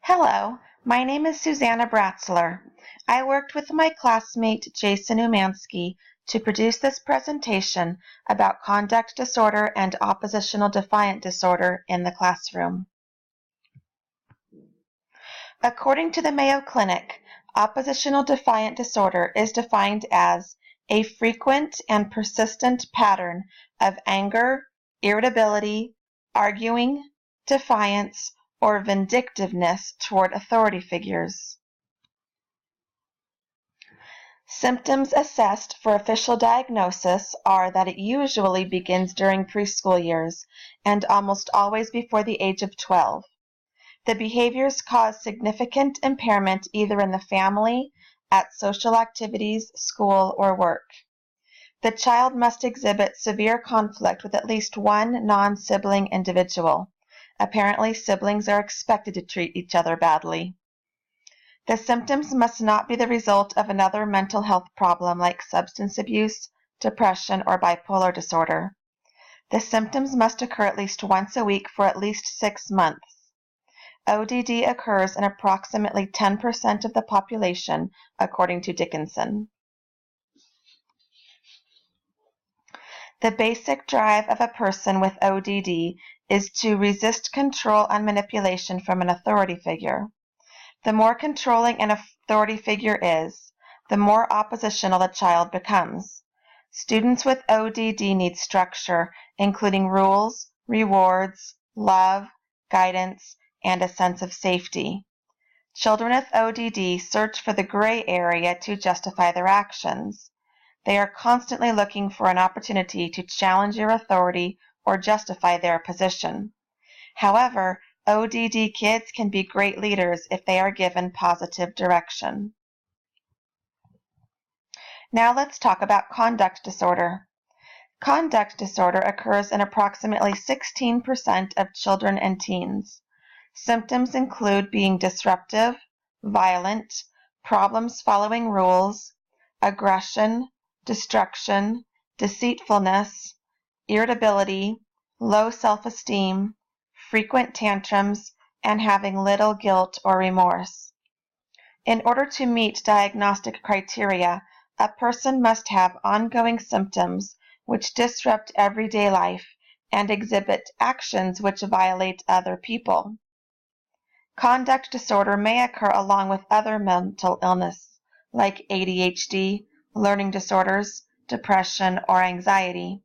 Hello, my name is Susanna Bratzler. I worked with my classmate Jason Umansky to produce this presentation about conduct disorder and oppositional defiant disorder in the classroom. According to the Mayo Clinic, oppositional defiant disorder is defined as a frequent and persistent pattern of anger, irritability, arguing, defiance, or vindictiveness toward authority figures. Symptoms assessed for official diagnosis are that it usually begins during preschool years and almost always before the age of 12. The behaviors cause significant impairment either in the family, at social activities, school, or work. The child must exhibit severe conflict with at least one non-sibling individual. Apparently, siblings are expected to treat each other badly. The symptoms must not be the result of another mental health problem like substance abuse, depression, or bipolar disorder. The symptoms must occur at least once a week for at least 6 months. ODD occurs in approximately 10% of the population, according to Dickinson. The basic drive of a person with ODD is to resist control and manipulation from an authority figure. The more controlling an authority figure is, the more oppositional the child becomes. Students with ODD need structure, including rules, rewards, love, guidance, and a sense of safety. Children with ODD search for the gray area to justify their actions. They are constantly looking for an opportunity to challenge your authority or justify their position. However, ODD kids can be great leaders if they are given positive direction. Now let's talk about conduct disorder. Conduct disorder occurs in approximately 16% of children and teens. Symptoms include being disruptive, violent, problems following rules, aggression, destruction, deceitfulness, irritability, low self-esteem, frequent tantrums, and having little guilt or remorse. In order to meet diagnostic criteria, a person must have ongoing symptoms which disrupt everyday life and exhibit actions which violate other people. Conduct disorder may occur along with other mental illness like ADHD, learning disorders, depression, or anxiety.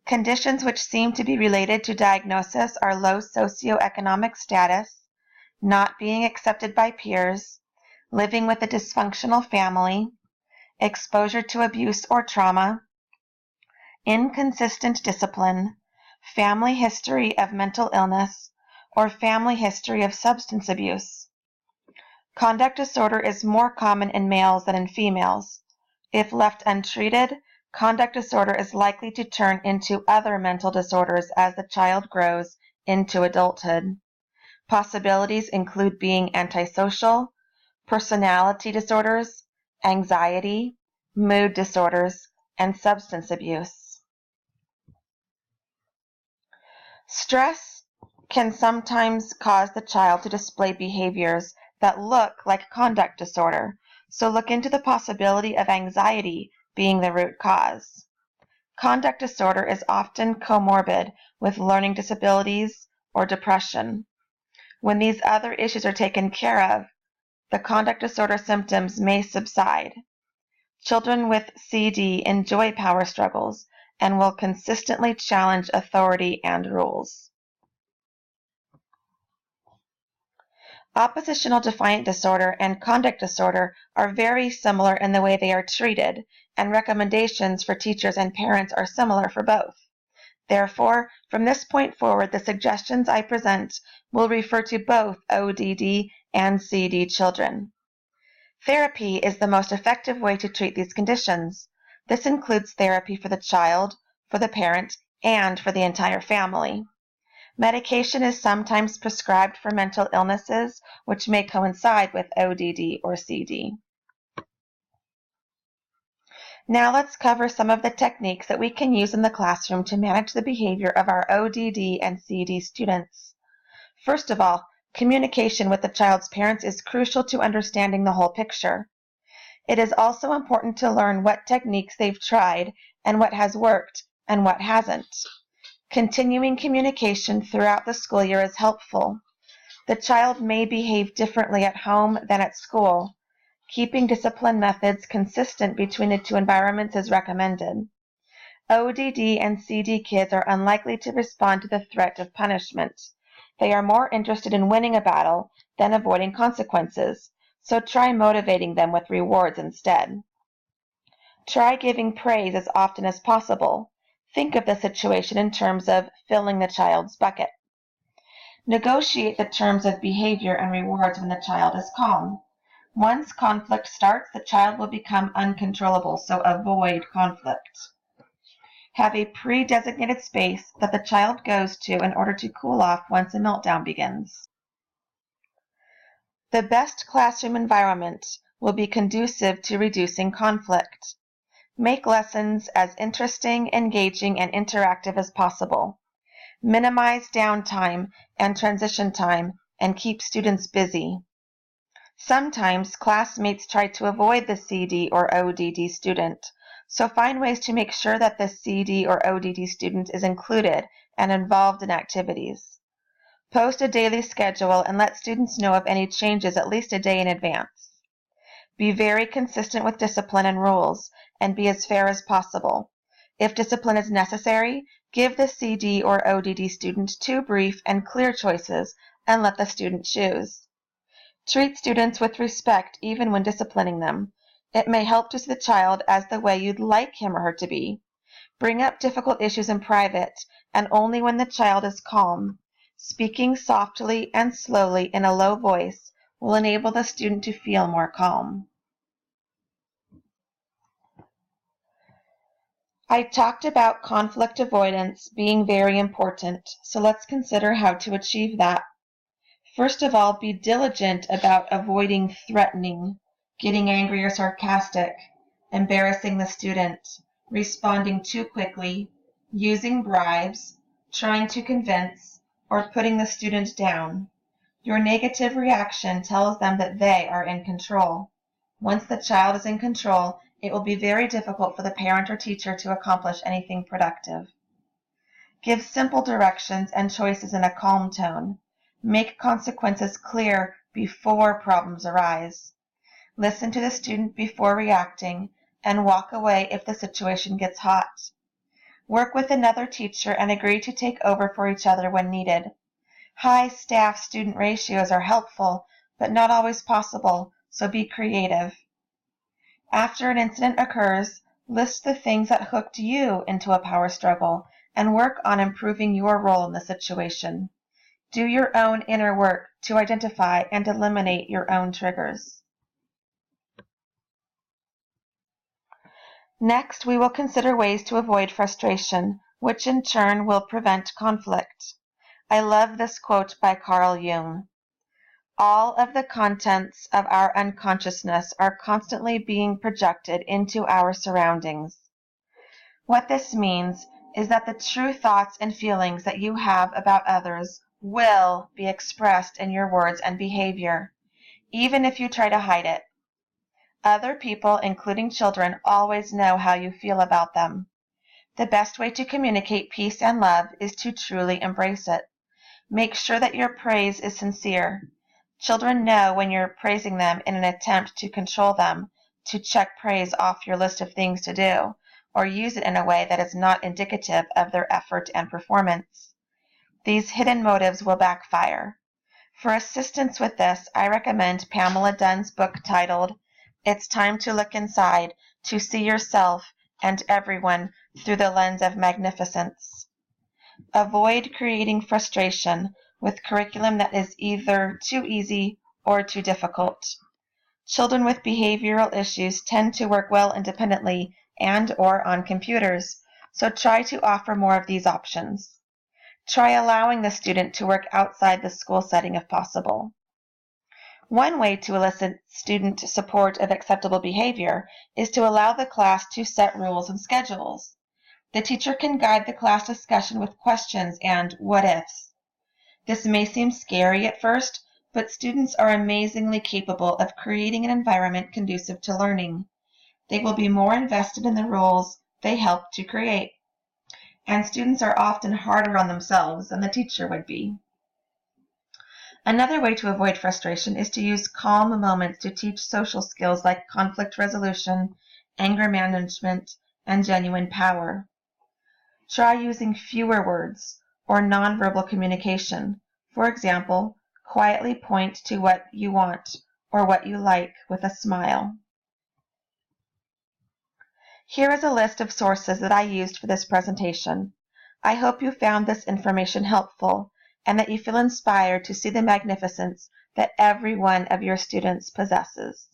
Conditions which seem to be related to diagnosis are low socioeconomic status, not being accepted by peers, living with a dysfunctional family, exposure to abuse or trauma, inconsistent discipline, family history of mental illness, or family history of substance abuse. Conduct disorder is more common in males than in females. If left untreated, conduct disorder is likely to turn into other mental disorders as the child grows into adulthood. Possibilities include being antisocial, personality disorders, anxiety, mood disorders, and substance abuse. Stress can sometimes cause the child to display behaviors that look like conduct disorder, so look into the possibility of anxiety being the root cause. Conduct disorder is often comorbid with learning disabilities or depression. When these other issues are taken care of, the conduct disorder symptoms may subside. Children with CD enjoy power struggles and will consistently challenge authority and rules. Oppositional defiant disorder and conduct disorder are very similar in the way they are treated, and recommendations for teachers and parents are similar for both. Therefore, from this point forward, the suggestions I present will refer to both ODD and CD children. Therapy is the most effective way to treat these conditions. This includes therapy for the child, for the parent, and for the entire family. Medication is sometimes prescribed for mental illnesses which may coincide with ODD or CD. Now let's cover some of the techniques that we can use in the classroom to manage the behavior of our ODD and CD students. First of all, Communication with the child's parents is crucial to understanding the whole picture. It is also important to learn what techniques they've tried and what has worked and what hasn't. Continuing communication throughout the school year is helpful. The child may behave differently at home than at school. Keeping discipline methods consistent between the two environments is recommended. ODD and CD kids are unlikely to respond to the threat of punishment. They are more interested in winning a battle than avoiding consequences, so try motivating them with rewards instead. Try giving praise as often as possible. Think of the situation in terms of filling the child's bucket. Negotiate the terms of behavior and rewards when the child is calm. Once conflict starts, the child will become uncontrollable, so avoid conflict. Have a pre-designated space that the child goes to in order to cool off once a meltdown begins. The best classroom environment will be conducive to reducing conflict. Make lessons as interesting, engaging, and interactive as possible. Minimize downtime and transition time and keep students busy. Sometimes classmates try to avoid the CD or ODD student, so find ways to make sure that the CD or ODD student is included and involved in activities. Post a daily schedule and let students know of any changes at least a day in advance. Be very consistent with discipline and rules, and be as fair as possible. If discipline is necessary, give the CD or ODD student 2 brief and clear choices and let the student choose. Treat students with respect even when disciplining them. It may help to see the child as the way you'd like him or her to be. Bring up difficult issues in private and only when the child is calm. Speaking softly and slowly in a low voice will enable the student to feel more calm. I talked about conflict avoidance being very important, so let's consider how to achieve that. First of all, be diligent about avoiding threatening, getting angry or sarcastic, embarrassing the student, responding too quickly, using bribes, trying to convince, or putting the student down. Your negative reaction tells them that they are in control. Once the child is in control, it will be very difficult for the parent or teacher to accomplish anything productive. Give simple directions and choices in a calm tone. Make consequences clear before problems arise. Listen to the student before reacting, and walk away if the situation gets hot. Work with another teacher and agree to take over for each other when needed. High staff-student ratios are helpful, but not always possible, so be creative. After an incident occurs, list the things that hooked you into a power struggle and work on improving your role in the situation. Do your own inner work to identify and eliminate your own triggers. Next, we will consider ways to avoid frustration, which in turn will prevent conflict. I love this quote by Carl Jung. All of the contents of our unconsciousness are constantly being projected into our surroundings. What this means is that the true thoughts and feelings that you have about others will be expressed in your words and behavior, even if you try to hide it. Other people, including children, always know how you feel about them. The best way to communicate peace and love is to truly embrace it. Make sure that your praise is sincere. Children know when you're praising them in an attempt to control them, to check praise off your list of things to do, or use it in a way that is not indicative of their effort and performance. These hidden motives will backfire. For assistance with this, I recommend Pamela Dunn's book titled, "It's Time to Look Inside to See Yourself and Everyone Through the Lens of Magnificence." Avoid creating frustration with curriculum that is either too easy or too difficult. Children with behavioral issues tend to work well independently and/or on computers, so try to offer more of these options. Try allowing the student to work outside the school setting if possible. One way to elicit student support of acceptable behavior is to allow the class to set rules and schedules. The teacher can guide the class discussion with questions and what-ifs. This may seem scary at first, but students are amazingly capable of creating an environment conducive to learning. They will be more invested in the roles they help to create, and students are often harder on themselves than the teacher would be. Another way to avoid frustration is to use calm moments to teach social skills like conflict resolution, anger management, and genuine power. Try using fewer words or nonverbal communication. For example, quietly point to what you want or what you like with a smile. Here is a list of sources that I used for this presentation. I hope you found this information helpful and that you feel inspired to see the magnificence that every one of your students possesses.